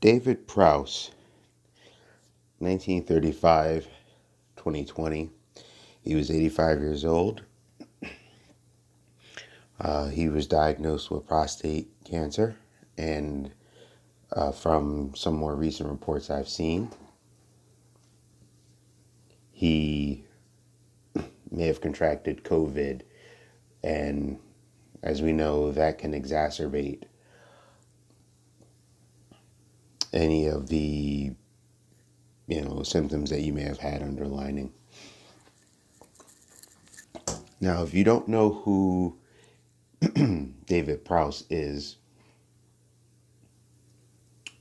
David Prowse, 1935, 2020. He was 85 years old. He was diagnosed with prostate cancer, and from some more recent reports I've seen, he may have contracted COVID, and as we know, that can exacerbate any of the symptoms that you may have had underlining. Now, if you don't know who David Prowse is,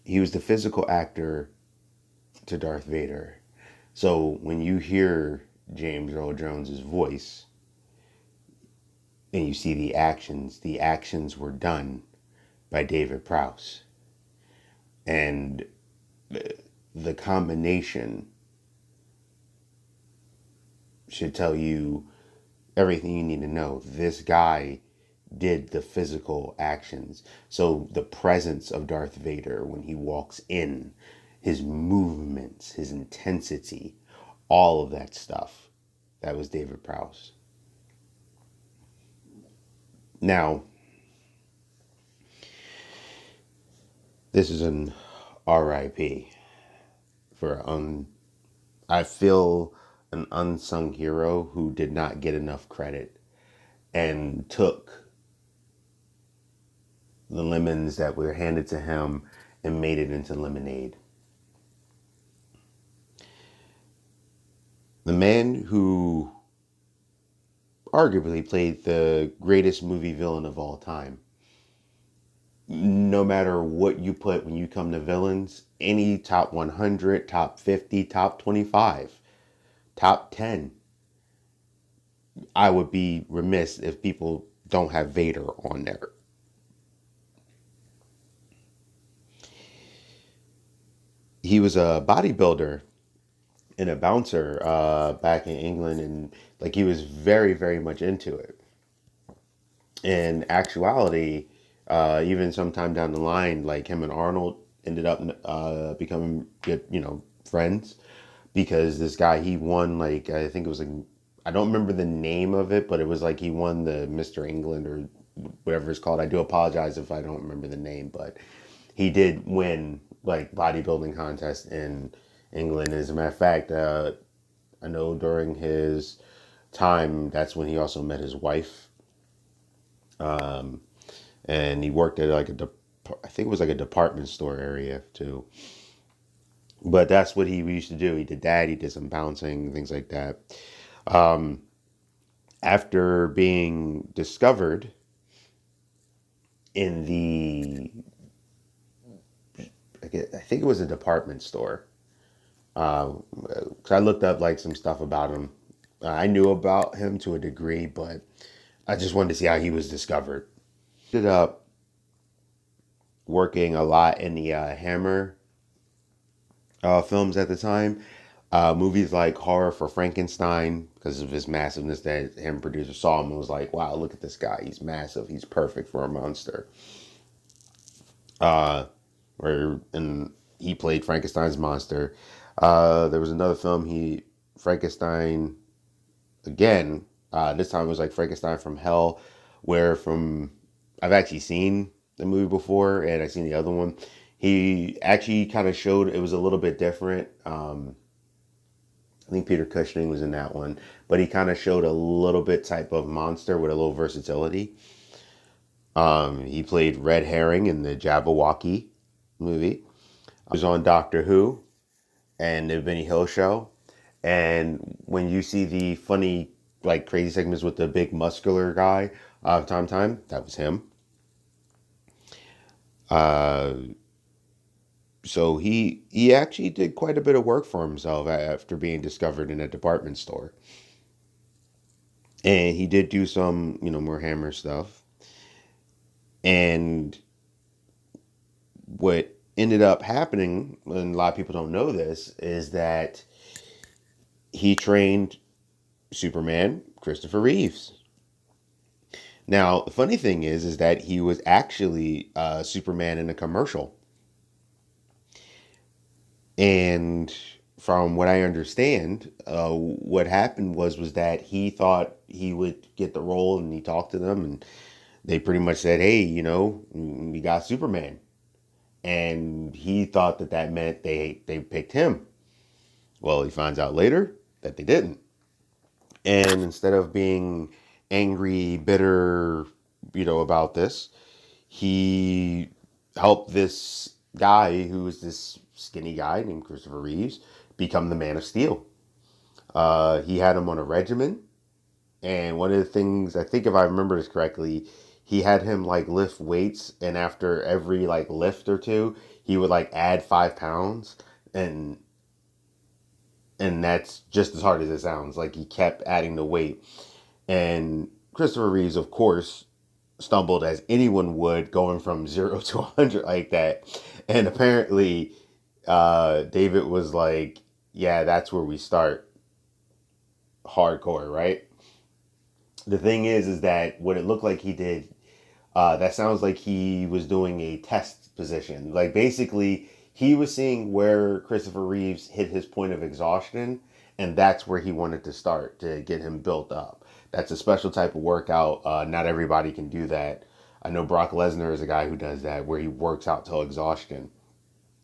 he was the physical actor to Darth Vader. So when you hear James Earl Jones's voice and you see the actions were done by David Prowse. And the combination should tell you everything you need to know. This guy did the physical actions. So the presence of Darth Vader when he walks in, his movements, his intensity, all of that stuff, that was David Prowse. Now, this is an RIP for I feel an unsung hero who did not get enough credit and took the lemons that were handed to him and made it into lemonade. The man who arguably played the greatest movie villain of all time. No matter what you put when you come to villains, any top 100, top 50, top 25, top 10, I would be remiss if people don't have Vader on there. He was a bodybuilder and a bouncer back in England, and like he was very, very much into it. In actuality, even sometime down the line, like him and Arnold ended up becoming good, friends, because this guy, he won, like, I think it was like, I don't remember the name of it, but it was like he won the Mr. England or whatever it's called. I do apologize if I don't remember the name, but he did win like bodybuilding contest in England. As a matter of fact, I know during his time, that's when he also met his wife. And he worked at like I think it was like a department store area too. But that's what he used to do. He did that. He did some bouncing, things like that. After being discovered in I think it was a department store. Cause I looked up like some stuff about him. I knew about him to a degree, but I just wanted to see how he was discovered. Ended up working a lot in the Hammer films at the time. Movies like Horror for Frankenstein, because of his massiveness, that him producer saw him and was like, wow, look at this guy. He's massive. He's perfect for a monster. And he played Frankenstein's monster. There was another film, Frankenstein again. This time it was like Frankenstein from Hell, where I've actually seen the movie before, and I've seen the other one. He actually kind of showed it was a little bit different. I think Peter Cushing was in that one, but he kind of showed a little bit type of monster with a little versatility. He played Red Herring in the Jabberwocky movie. He was on Doctor Who and the Benny Hill Show. And when you see the funny, like crazy segments with the big muscular guy, Time, that was him. So he actually did quite a bit of work for himself after being discovered in a department store. And he did do some, more Hammer stuff. And what ended up happening, and a lot of people don't know this, is that he trained Superman, Christopher Reeves. Now, the funny thing is that he was actually Superman in a commercial. And from what I understand, what happened was that he thought he would get the role, and he talked to them, and they pretty much said, "Hey, we got Superman," and he thought that that meant they picked him. Well, he finds out later that they didn't, and instead of being angry, bitter, about this, he helped this guy who was this skinny guy named Christopher Reeves become the Man of Steel. He had him on a regimen, and one of the things, I think if I remember this correctly, he had him like lift weights, and after every like lift or two, he would like add 5 pounds, and and that's just as hard as it sounds. Like he kept adding the weight, and Christopher Reeves, of course, stumbled as anyone would, going from 0 to 100 like that. And apparently, David was like, "Yeah, that's where we start hardcore, right?" The thing is that what it looked like he did, that sounds like he was doing a test position. Like basically, he was seeing where Christopher Reeves hit his point of exhaustion, and that's where he wanted to start to get him built up. That's a special type of workout. Not everybody can do that. I know Brock Lesnar is a guy who does that, where he works out till exhaustion.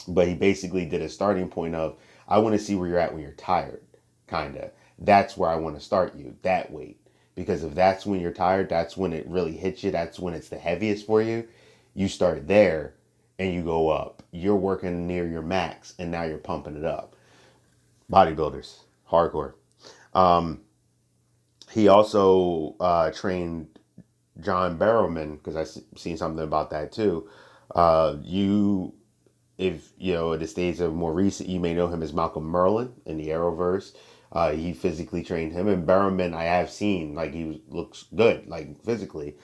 But he basically did a starting point of, I want to see where you're at when you're tired, kind of. That's where I want to start you, that weight. Because if that's when you're tired, that's when it really hits you, that's when it's the heaviest for you. You start there and you go up. You're working near your max, and now you're pumping it up. Bodybuilders, hardcore. Um, he also trained John Barrowman, because I've seen something about that too. You If at the stage of more recent, you may know him as Malcolm Merlin in the Arrowverse. He physically trained him, and Barrowman I have seen, like looks good, like physically.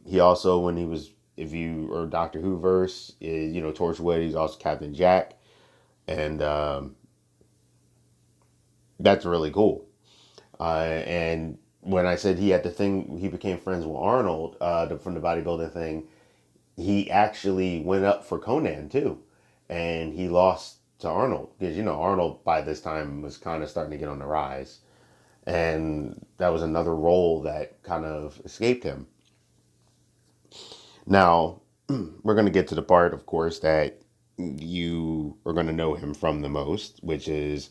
He also, when he was, if you or Doctor Who verse, is Torchwood. He's also Captain Jack, and that's really cool. And when I said he had the thing, he became friends with Arnold from the bodybuilding thing. He actually went up for Conan too, and he lost to Arnold, because Arnold by this time was kind of starting to get on the rise, and that was another role that kind of escaped him. Now, we're going to get to the part, of course, that you are going to know him from the most, which is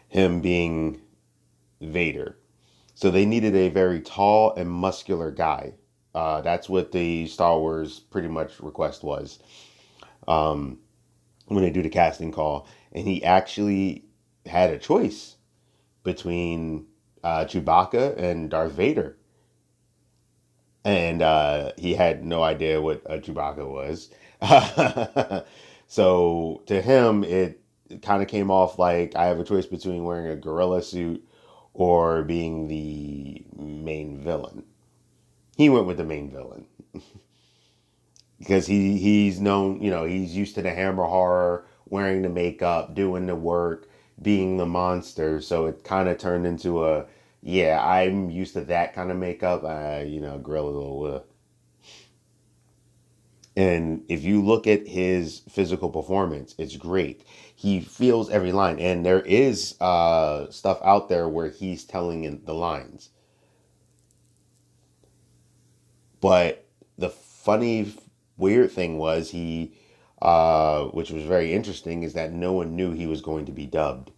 him being Vader. So they needed a very tall and muscular guy. That's what the Star Wars pretty much request was. Um, when they do the casting call, and he actually had a choice between Chewbacca and Darth Vader, and he had no idea what a Chewbacca was. So to him, it kind of came off like, I have a choice between wearing a gorilla suit or being the main villain. He went with the main villain because he's known, he's used to the Hammer horror, wearing the makeup, doing the work, being the monster. So it kind of turned into a, yeah, I'm used to that kind of makeup. Gorilla little. And if you look at his physical performance, it's great. He feels every line, and there is stuff out there where he's telling in the lines. But the funny, weird thing was which was very interesting, is that no one knew he was going to be dubbed.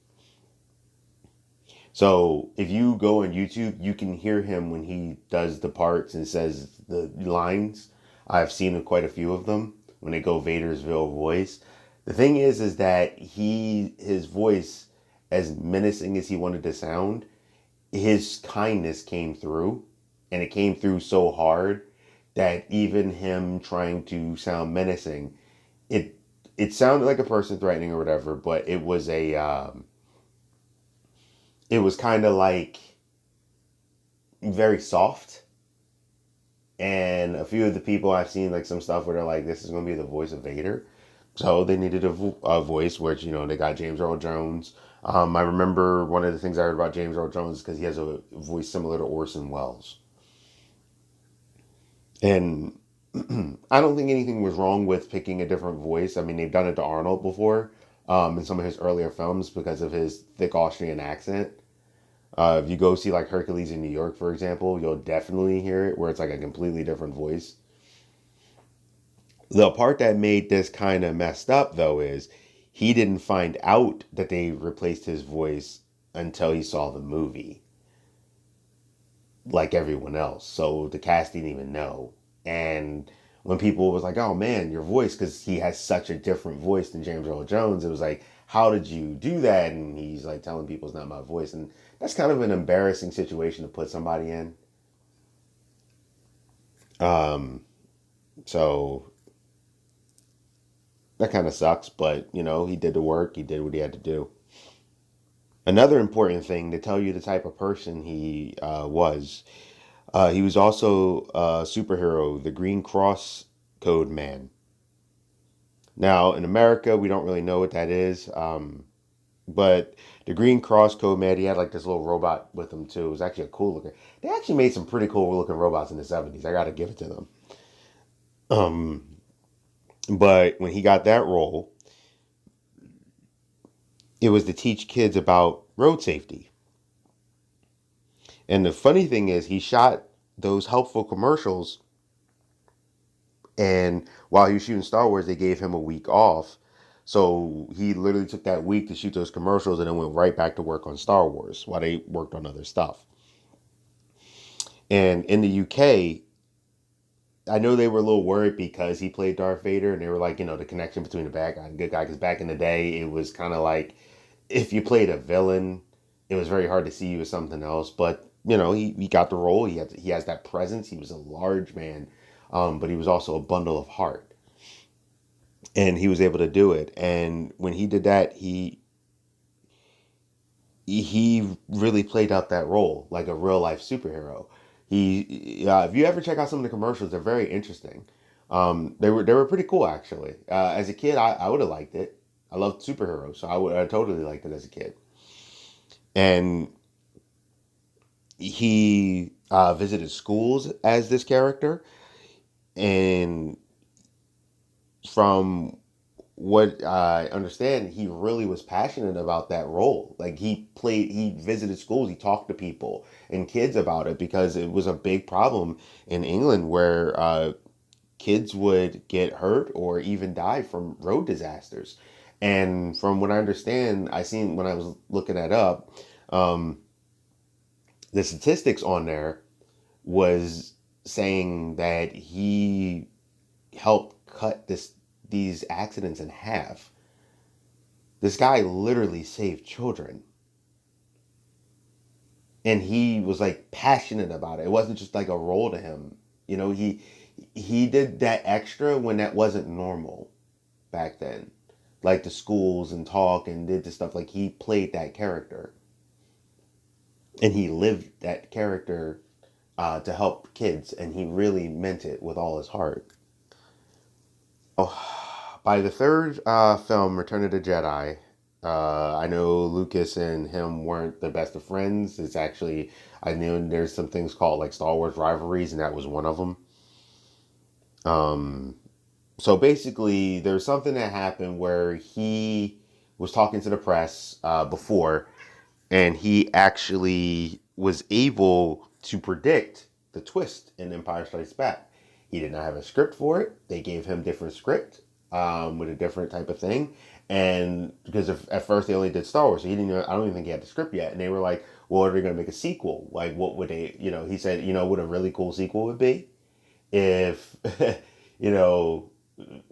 So if you go on YouTube, you can hear him when he does the parts and says the lines. I've seen quite a few of them when they go Vadersville voice. The thing is that his voice, as menacing as he wanted to sound, his kindness came through, and it came through so hard that even him trying to sound menacing, it it sounded like a person threatening or whatever, but it was kind of like very soft. And a few of the people I've seen, like some stuff where they're like, this is going to be the voice of Vader. So they needed a voice, which, they got James Earl Jones. I remember one of the things I heard about James Earl Jones is because he has a voice similar to Orson Welles. And I don't think anything was wrong with picking a different voice. I mean, they've done it to Arnold before, in some of his earlier films because of his thick Austrian accent. If you go see like Hercules in New York, for example, you'll definitely hear it where it's like a completely different voice. The part that made this kind of messed up though is he didn't find out that they replaced his voice until he saw the movie, like everyone else. So the cast didn't even know. And when people was like, "Oh man, your voice," because he has such a different voice than James Earl Jones, it was like, "How did you do that?" And he's like telling people it's not my voice, and that's kind of an embarrassing situation to put somebody in. Um, so that kind of sucks, but he did the work. He did what he had to do. Another important thing to tell you the type of person he was. He was also a superhero, the Green Cross Code Man. Now, in America, we don't really know what that is, but the Green Cross Code Man, he had like this little robot with him too. It was actually a cool looking. They actually made some pretty cool looking robots in the 70s. I got to give it to them. Um, but when he got that role, it was to teach kids about road safety. And the funny thing is, he shot those helpful commercials, and while he was shooting Star Wars, they gave him a week off. So he literally took that week to shoot those commercials and then went right back to work on Star Wars while they worked on other stuff. And in the UK, I know they were a little worried because he played Darth Vader, and they were like, the connection between the bad guy and good guy. Because back in the day, it was kind of like if you played a villain, it was very hard to see you as something else. But he got the role. He has that presence. He was a large man, but he was also a bundle of heart, and he was able to do it. And when he did that, he really played out that role like a real life superhero. If you ever check out some of the commercials, they're very interesting. They were pretty cool actually. As a kid, I would have liked it. I loved superheroes, so I totally liked it as a kid. And he visited schools as this character, and from what I understand, he really was passionate about that role. Like he visited schools, he talked to people and kids about it because it was a big problem in England where kids would get hurt or even die from road disasters. And from what I understand, I seen when I was looking that up, um, the statistics on there was saying that he helped cut these accidents in half. This guy literally saved children, and he was like passionate about it. It wasn't just like a role to him. He did that extra when that wasn't normal back then. Like the schools and talk and did the stuff, like he played that character and he lived that character to help kids, and he really meant it with all his heart. Oh, by the third film, Return of the Jedi, I know Lucas and him weren't the best of friends. It's actually, I knew there's some things called like Star Wars rivalries, and that was one of them. Um, so basically, there's something that happened where he was talking to the press before, and he actually was able to predict the twist in Empire Strikes Back. He did not have a script for it. They gave him different script with a different type of thing, and because at first they only did Star Wars, so he didn't. I don't even think he had the script yet, and they were like, "Well, are they going to make a sequel? Like, what would they? He said, what a really cool sequel would be if you know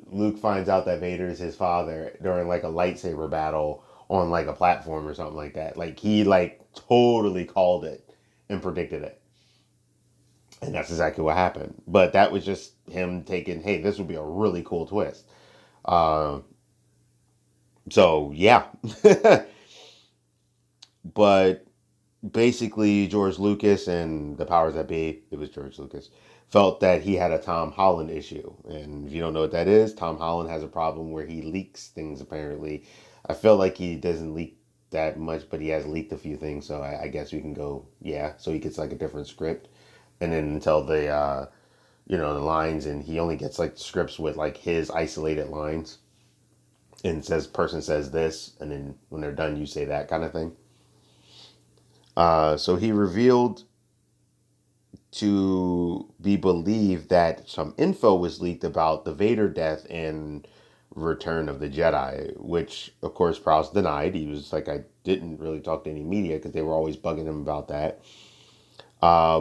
Luke finds out that Vader is his father during like a lightsaber battle on like a platform or something like that. Like he like totally called it and predicted it. And that's exactly what happened. But that was just him taking, hey, this would be a really cool twist. Uh, so yeah. But basically George Lucas and the powers that be, it was George Lucas, felt that he had a Tom Holland issue. And if you don't know what that is, Tom Holland has a problem where he leaks things apparently. I feel like he doesn't leak that much, but he has leaked a few things, so I guess we can go, yeah. So he gets like a different script. And then until the lines, and he only gets like scripts with like his isolated lines. and says person says this, and then when they're done, you say that kind of thing. So he revealed to be believed that some info was leaked about the Vader death in Return of the Jedi, which of course Prowse denied. He was like, I didn't really talk to any media because they were always bugging him about that.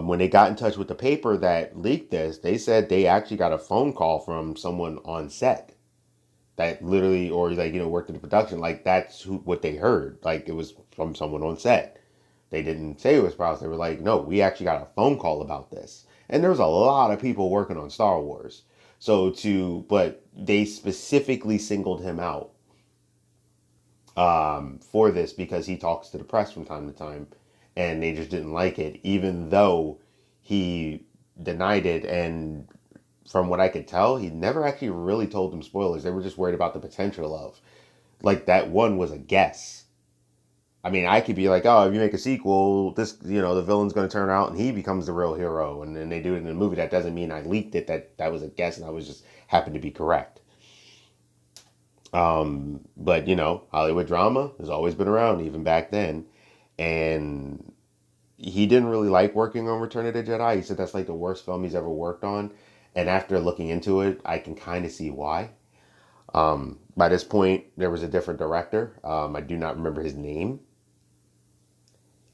When they got in touch with the paper that leaked this, they said they actually got a phone call from someone on set that literally, or like, worked in the production. Like that's what they heard. Like it was from someone on set. They didn't say it was Prowse. They were like, no, we actually got a phone call about this. And there was a lot of people working on Star Wars. But they specifically singled him out for this because he talks to the press from time to time. And they just didn't like it, even though he denied it. And from what I could tell, he never actually really told them spoilers. They were just worried about the potential of. Like, that one was a guess. I mean, I could be like, oh, if you make a sequel, this, the villain's going to turn out and he becomes the real hero. And then they do it in the movie. That doesn't mean I leaked it. That was a guess and I was just happened to be correct. But, Hollywood drama has always been around, even back then. And he didn't really like working on Return of the Jedi. He said that's like the worst film he's ever worked on. And after looking into it, I can kind of see why. By this point, there was a different director. I do not remember his name.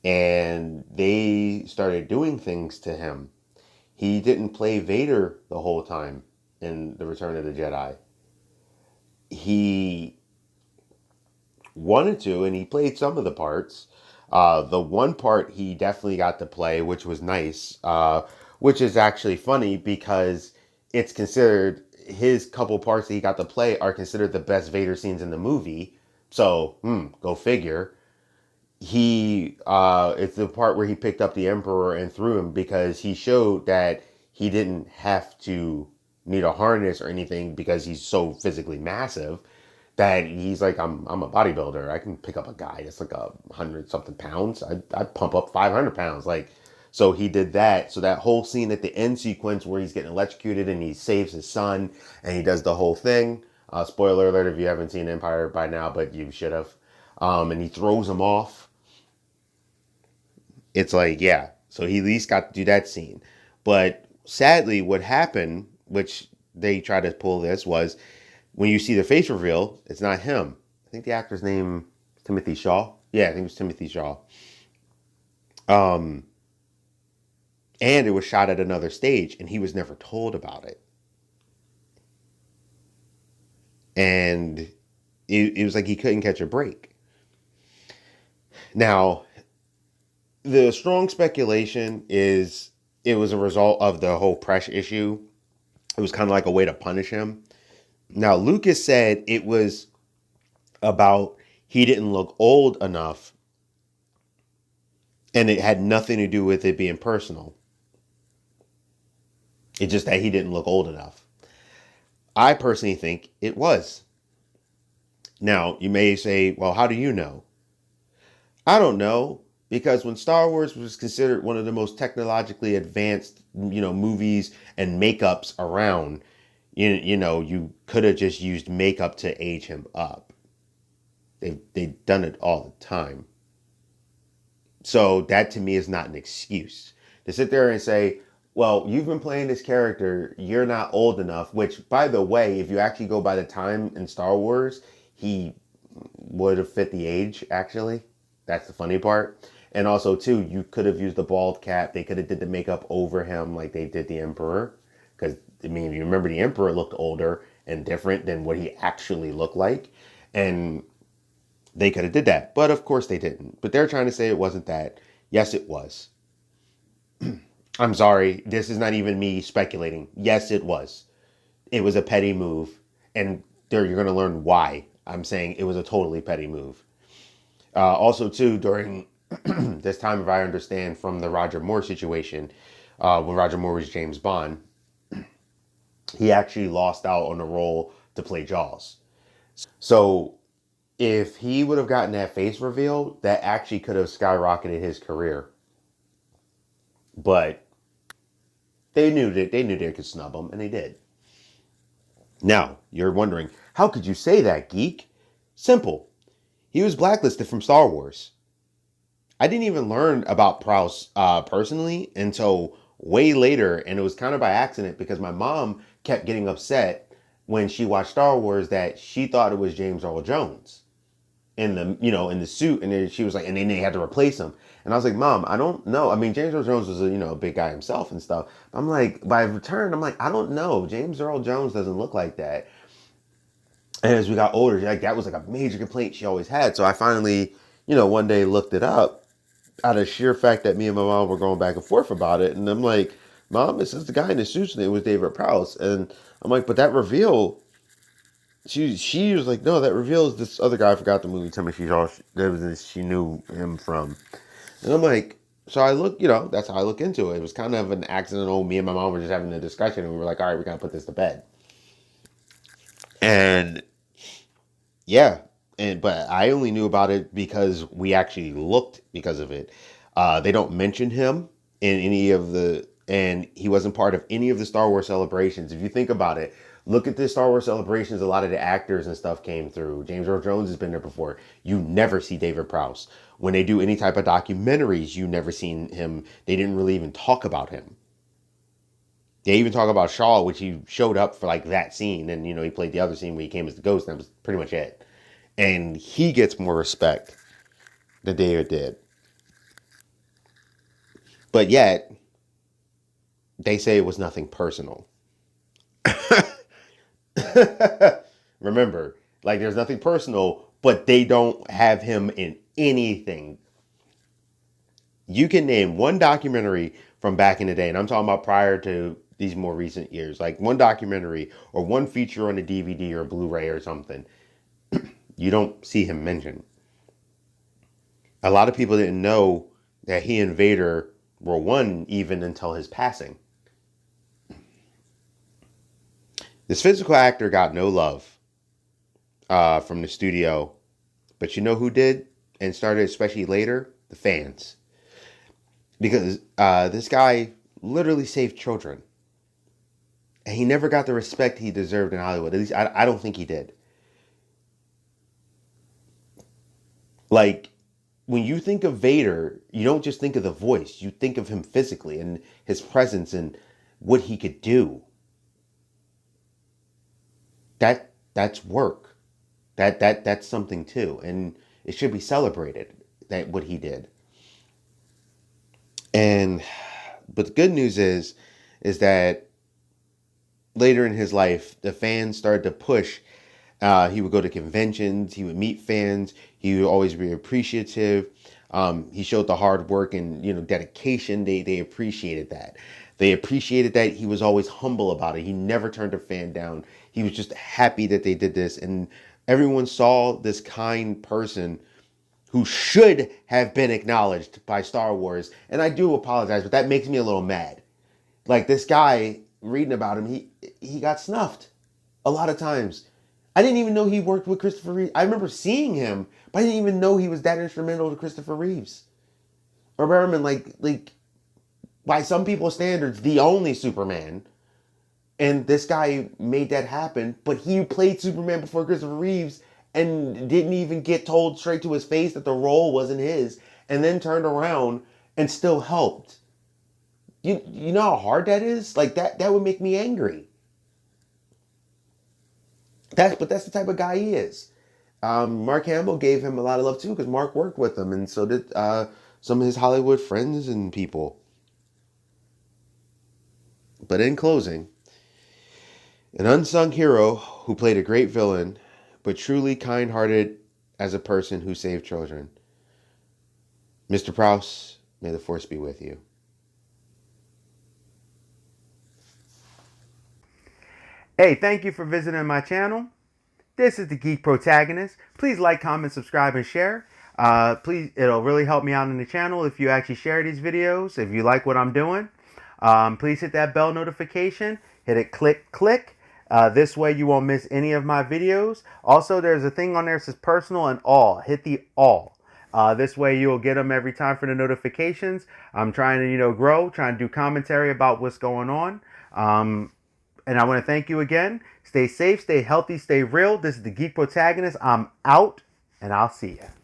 And they started doing things to him. He didn't play Vader the whole time in The Return of the Jedi. He wanted to, and he played some of the parts. The one part he definitely got to play, which was nice, which is actually funny because it's considered his couple parts that he got to play are considered the best Vader scenes in the movie. So, go figure. It's the part where he picked up the Emperor and threw him because he showed that he didn't have to need a harness or anything because he's so physically massive that he's like, I'm a bodybuilder. I can pick up a guy that's like 100 something pounds. I pump up 500 pounds. Like, so he did that. So that whole scene at the end sequence where he's getting electrocuted and he saves his son and he does the whole thing. Spoiler alert if you haven't seen Empire by now, but you should have. And he throws him off. It's like, yeah. So he at least got to do that scene. But sadly, what happened, which they tried to pull this, was when you see the face reveal, it's not him. I think the actor's name is Timothy Shaw. Yeah, I think it was Timothy Shaw. Um, and it was shot at another stage, and he was never told about it. And it was like he couldn't catch a break. Now, the strong speculation is it was a result of the whole press issue. It was kind of like a way to punish him. Now, Lucas said it was about he didn't look old enough and it had nothing to do with it being personal. It's just that he didn't look old enough. I personally think it was. Now, you may say, well, how do you know? I don't know because when Star Wars was considered one of the most technologically advanced, movies and makeups around, you could have just used makeup to age him up. They've done it all the time. So that to me is not an excuse to sit there and say, well, you've been playing this character, you're not old enough, which by the way, if you actually go by the time in Star Wars, he would have fit the age actually. That's the funny part. And also too, you could have used the bald cap. They could have did the makeup over him like they did the Emperor. Because I mean, if you remember, the Emperor looked older and different than what he actually looked like. And they could have did that, but of course they didn't. But they're trying to say it wasn't that. Yes, it was. I'm sorry, this is not even me speculating. Yes, it was. It was a petty move, and there you're going to learn why. I'm saying it was a totally petty move. Also, too, during this time, if I understand from the Roger Moore situation, when Roger Moore was James Bond, he actually lost out on the role to play Jaws. So if he would have gotten that face reveal, that actually could have skyrocketed his career. But they could snub him, and they did. Now you're wondering, how could you say that, geek? Simple. He was blacklisted from Star Wars. I didn't even learn about Prowse personally until way later, and it was kind of by accident because my mom kept getting upset when she watched Star Wars that she thought it was James Earl Jones in the in the suit, and then she was like, and then they had to replace him. And I was like, Mom, I don't know. I mean, James Earl Jones was a big guy himself and stuff. I'm like, by return, I'm like, I don't know. James Earl Jones doesn't look like that. And as we got older, like that was like a major complaint she always had. So I finally, one day looked it up out of sheer fact that me and my mom were going back and forth about it. And I'm like, Mom, this is the guy in the suit's name was David Prowse. And I'm like, but that reveal, she was like, no, that reveals this other guy. I forgot the movie. Tell me she knew him from. And I'm like, so I look, that's how I look into it. It was kind of an accidental. Me and my mom were just having a discussion, and we were like, all right, we got to put this to bed. And yeah, but I only knew about it because we actually looked because of it. They don't mention him in any of and he wasn't part of any of the Star Wars celebrations. If you think about it, look at the Star Wars celebrations. A lot of the actors and stuff came through. James Earl Jones has been there before. You never see David Prowse. When they do any type of documentaries, you never seen him. They didn't really even talk about him. They even talk about Shaw, which he showed up for like that scene, and he played the other scene where he came as the ghost, and that was pretty much it. And he gets more respect than David did. But yet, they say it was nothing personal. Remember, like there's nothing personal, but they don't have him in anything. You can name one documentary from back in the day, and I'm talking about prior to these more recent years, like one documentary or one feature on a DVD or a Blu-ray or something. You don't see him mentioned. A lot of people didn't know that he and Vader were one even until his passing. This physical actor got no love from the studio, but you know who did and started, especially later? The fans. Because this guy literally saved children. And he never got the respect he deserved in Hollywood. At least I don't think he did. Like, when you think of Vader, you don't just think of the voice. You think of him physically and his presence and what he could do. That's work. That's something too, and it should be celebrated that what he did. And but the good news is that later in his life, the fans started to push. He would go to conventions. He would meet fans. He would always be appreciative. He showed the hard work and dedication. They appreciated that. They appreciated that he was always humble about it. He never turned a fan down. He was just happy that they did this, and everyone saw this kind person who should have been acknowledged by Star Wars. And I do apologize, but that makes me a little mad. Like this guy, reading about him, he got snuffed a lot of times. I didn't even know he worked with Christopher Reeves. I remember seeing him, but I didn't even know he was that instrumental to Christopher Reeves. Or Berman, like by some people's standards, the only Superman. And this guy made that happen, but he played Superman before Christopher Reeves and didn't even get told straight to his face that the role wasn't his, and then turned around and still helped. You know how hard that is? Like that would make me angry. But that's the type of guy he is. Mark Hamill gave him a lot of love too because Mark worked with him, and so did some of his Hollywood friends and people. But in closing, an unsung hero who played a great villain, but truly kind-hearted as a person who saved children. Mr. Prowse, may the force be with you. Hey, thank you for visiting my channel. This is the Geek Protagonist. Please like, comment, subscribe, and share. Please, it'll really help me out in the channel if you actually share these videos, if you like what I'm doing. Please hit that bell notification. Hit it, click. This way you won't miss any of my videos. Also, there's a thing on there that says personal and all. Hit the all. This way you'll get them every time for the notifications. I'm trying to, grow, trying to do commentary about what's going on. And I want to thank you again. Stay safe, stay healthy, stay real. This is the Geek Protagonist. I'm out, and I'll see you.